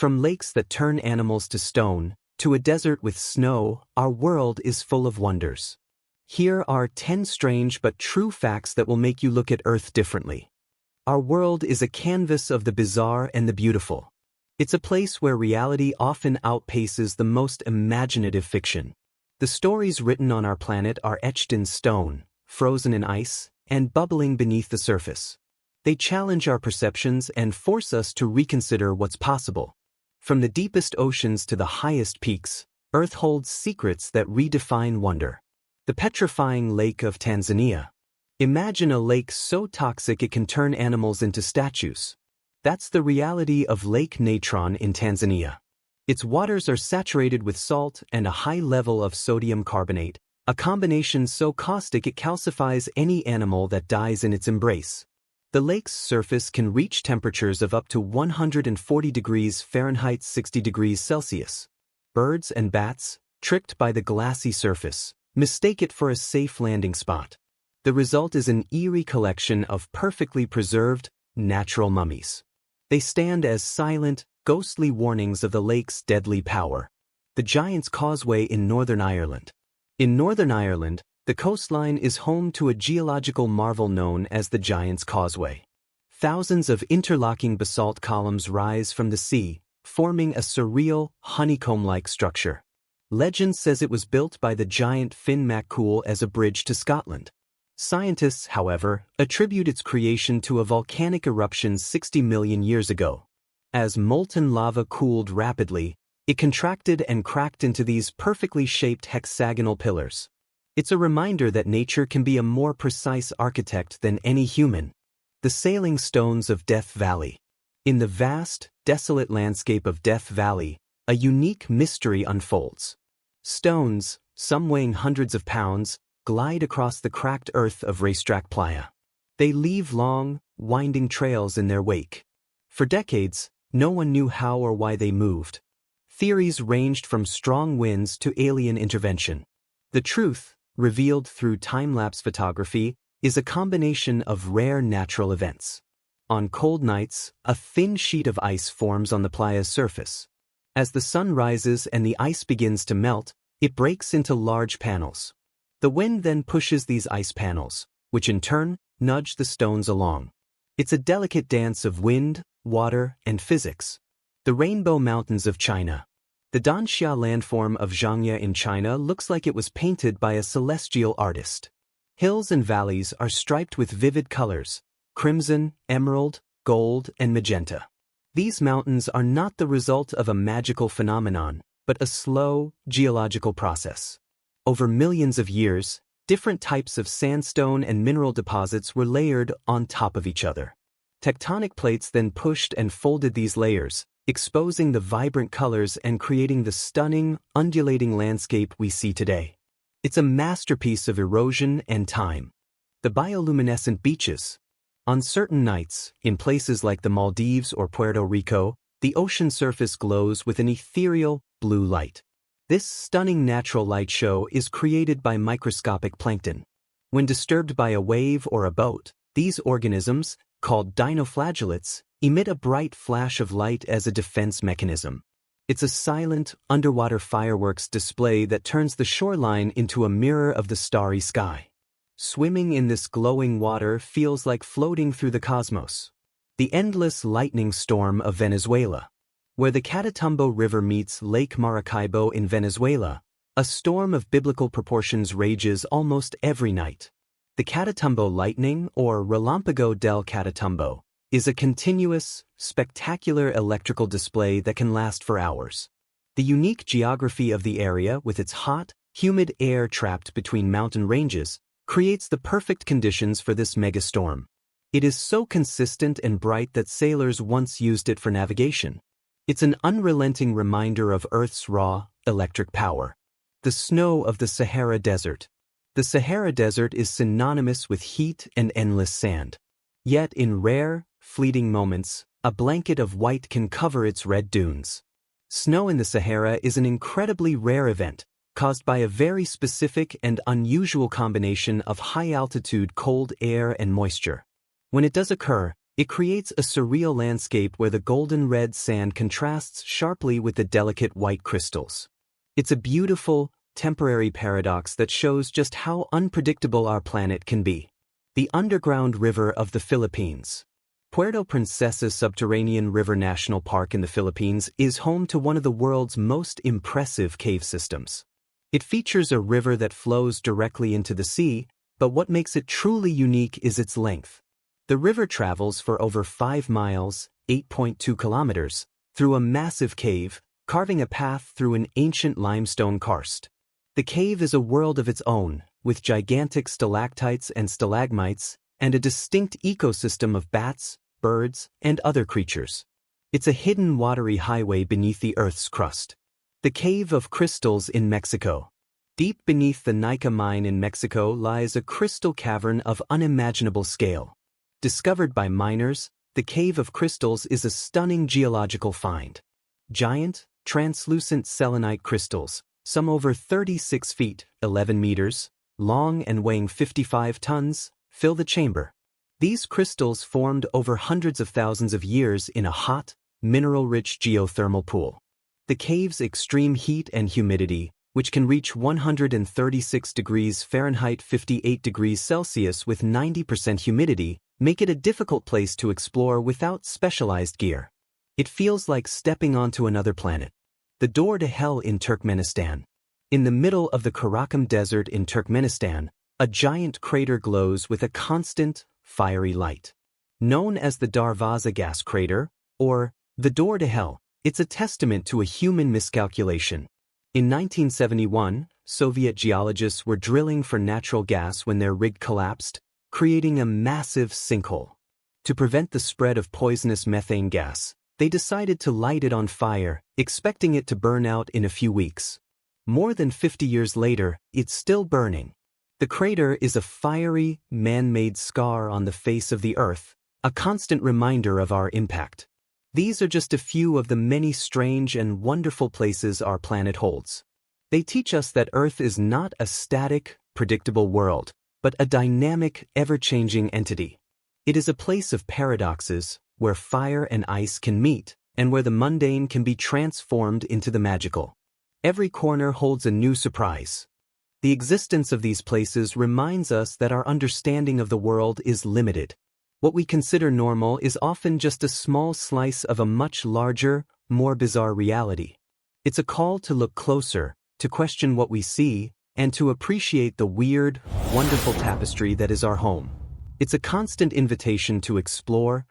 From lakes that turn animals to stone, to a desert with snow, our world is full of wonders. Here are 10 strange but true facts that will make you look at Earth differently. Our world is a canvas of the bizarre and the beautiful. It's a place where reality often outpaces the most imaginative fiction. The stories written on our planet are etched in stone, frozen in ice, and bubbling beneath the surface. They challenge our perceptions and force us to reconsider what's possible. From the deepest oceans to the highest peaks, Earth holds secrets that redefine wonder. The petrifying lake of Tanzania. Imagine a lake so toxic it can turn animals into statues. That's the reality of Lake Natron in Tanzania. Its waters are saturated with salt and a high level of sodium carbonate, a combination so caustic it calcifies any animal that dies in its embrace. The lake's surface can reach temperatures of up to 140 degrees Fahrenheit 60 degrees Celsius. Birds and bats, tricked by the glassy surface, mistake it for a safe landing spot. The result is an eerie collection of perfectly preserved, natural mummies. They stand as silent, ghostly warnings of the lake's deadly power. The Giant's Causeway in Northern Ireland. In Northern Ireland, the coastline is home to a geological marvel known as the Giant's Causeway. Thousands of interlocking basalt columns rise from the sea, forming a surreal, honeycomb-like structure. Legend says it was built by the giant Finn Mac Cool as a bridge to Scotland. Scientists, however, attribute its creation to a volcanic eruption 60 million years ago. As molten lava cooled rapidly, it contracted and cracked into these perfectly shaped hexagonal pillars. It's a reminder that nature can be a more precise architect than any human. The Sailing Stones of Death Valley. In the vast, desolate landscape of Death Valley, a unique mystery unfolds. Stones, some weighing hundreds of pounds, glide across the cracked earth of Racetrack Playa. They leave long, winding trails in their wake. For decades, no one knew how or why they moved. Theories ranged from strong winds to alien intervention. The truth, revealed through time-lapse photography, is a combination of rare natural events. On cold nights, a thin sheet of ice forms on the playa's surface. As the sun rises and the ice begins to melt, it breaks into large panels. The wind then pushes these ice panels, which in turn nudge the stones along. It's a delicate dance of wind, water, and physics. The Rainbow Mountains of China. The Danxia landform of Zhangye in China looks like it was painted by a celestial artist. Hills and valleys are striped with vivid colors: crimson, emerald, gold, and magenta. These mountains are not the result of a magical phenomenon, but a slow, geological process. Over millions of years, different types of sandstone and mineral deposits were layered on top of each other. Tectonic plates then pushed and folded these layers, exposing the vibrant colors and creating the stunning, undulating landscape we see today. It's a masterpiece of erosion and time. The bioluminescent beaches. On certain nights, in places like the Maldives or Puerto Rico, the ocean surface glows with an ethereal, blue light. This stunning natural light show is created by microscopic plankton. When disturbed by a wave or a boat, these organisms, called dinoflagellates, emit a bright flash of light as a defense mechanism. It's a silent, underwater fireworks display that turns the shoreline into a mirror of the starry sky. Swimming in this glowing water feels like floating through the cosmos. The endless lightning storm of Venezuela. Where the Catatumbo River meets Lake Maracaibo in Venezuela, a storm of biblical proportions rages almost every night. The Catatumbo lightning, or Relámpago del Catatumbo, is a continuous, spectacular electrical display that can last for hours. The unique geography of the area, with its hot, humid air trapped between mountain ranges, creates the perfect conditions for this megastorm. It is so consistent and bright that sailors once used it for navigation. It's an unrelenting reminder of Earth's raw, electric power. The snow of the Sahara Desert. The Sahara Desert is synonymous with heat and endless sand. Yet in rare, fleeting moments, a blanket of white can cover its red dunes. Snow in the Sahara is an incredibly rare event, caused by a very specific and unusual combination of high-altitude cold air and moisture. When it does occur, It creates a surreal landscape where the golden red sand contrasts sharply with the delicate white crystals. It's a beautiful, temporary paradox that shows just how unpredictable our planet can be. The underground river of the Philippines. Puerto Princesa Subterranean River National Park in the Philippines is home to one of the world's most impressive cave systems. It features a river that flows directly into the sea, but what makes it truly unique is its length. The river travels for over 5 miles, 8.2 kilometers, through a massive cave, carving a path through an ancient limestone karst. The cave is a world of its own, with gigantic stalactites and stalagmites, and a distinct ecosystem of bats, birds, and other creatures. It's a hidden watery highway beneath the Earth's crust. The Cave of Crystals in Mexico. Deep beneath the Nika mine in Mexico lies a crystal cavern of unimaginable scale. Discovered by miners, the Cave of Crystals is a stunning geological find. Giant, translucent selenite crystals, some over 36 feet, 11 meters, long and weighing 55 tons, fill the chamber. These crystals formed over hundreds of thousands of years in a hot, mineral-rich geothermal pool. The cave's extreme heat and humidity, which can reach 136 degrees Fahrenheit 58 degrees Celsius with 90% humidity, make it a difficult place to explore without specialized gear. It feels like stepping onto another planet. The door to hell in Turkmenistan. In the middle of the Karakum Desert in Turkmenistan, a giant crater glows with a constant, fiery light. Known as the Darvaza gas crater, or the door to hell, it's a testament to a human miscalculation. In 1971, Soviet geologists were drilling for natural gas when their rig collapsed, creating a massive sinkhole. To prevent the spread of poisonous methane gas, they decided to light it on fire, expecting it to burn out in a few weeks. More than 50 years later, it's still burning. The crater is a fiery, man-made scar on the face of the Earth, a constant reminder of our impact. These are just a few of the many strange and wonderful places our planet holds. They teach us that Earth is not a static, predictable world, but a dynamic, ever-changing entity. It is a place of paradoxes, where fire and ice can meet, and where the mundane can be transformed into the magical. Every corner holds a new surprise. The existence of these places reminds us that our understanding of the world is limited. What we consider normal is often just a small slice of a much larger, more bizarre reality. It's a call to look closer, to question what we see, and to appreciate the weird, wonderful tapestry that is our home. It's a constant invitation to explore,